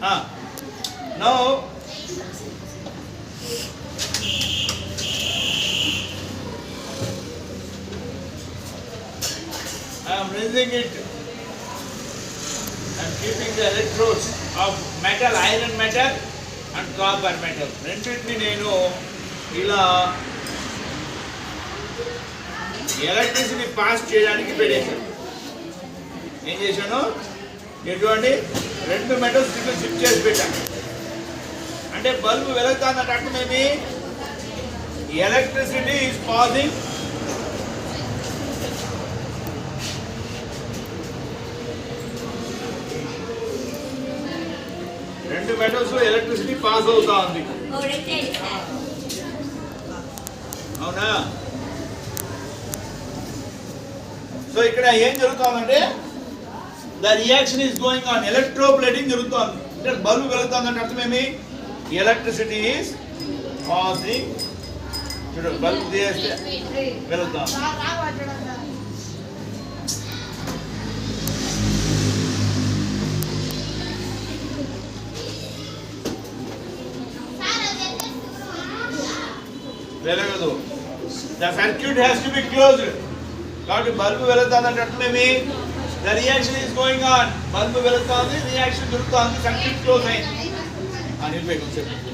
Now I am raising it and keeping the electrodes of metal, iron metal and copper metal. రెండింటిని నేను ఇలా electricity pass చేయడానికి పెట్టేశాను. ఏం చేశాను, ఎటువంటి రెండు మెటల్స్ ఇట్లా షిఫ్ట్ చేసి పెట్టాను. అంటే బల్బు వెలుగుతుందంటే అర్థమేమి, ఎలక్ట్రిసిటీ ఈజ్ పాసింగ్ రెండు మెటల్స్ లో ఎలక్ట్రిసిటీ పాస్ అవుతా ఉంది. అవునా? సో ఇక్కడ ఏం జరుగుతుందంటే the reaction is going on, electroplating జరుగుతుంది. అంటే బల్బు వెలుగుతుందంటే అర్థమేమి, ఎలక్ట్రిసిటీ ఈస్ పాసింగ్. చూడు, బల్బు తీస్తే వెలుగుతాం. వెలగదు. The circuit has to be closed. కాబట్టి బల్బు వెలుగుతుందంటే అట్లేమి, the reaction is going on. Bulb వెలుగుతుంది, రియాక్షన్ జరుగుతుంది, సర్క్యూట్ క్లోజ్ అయింది అని చెప్పి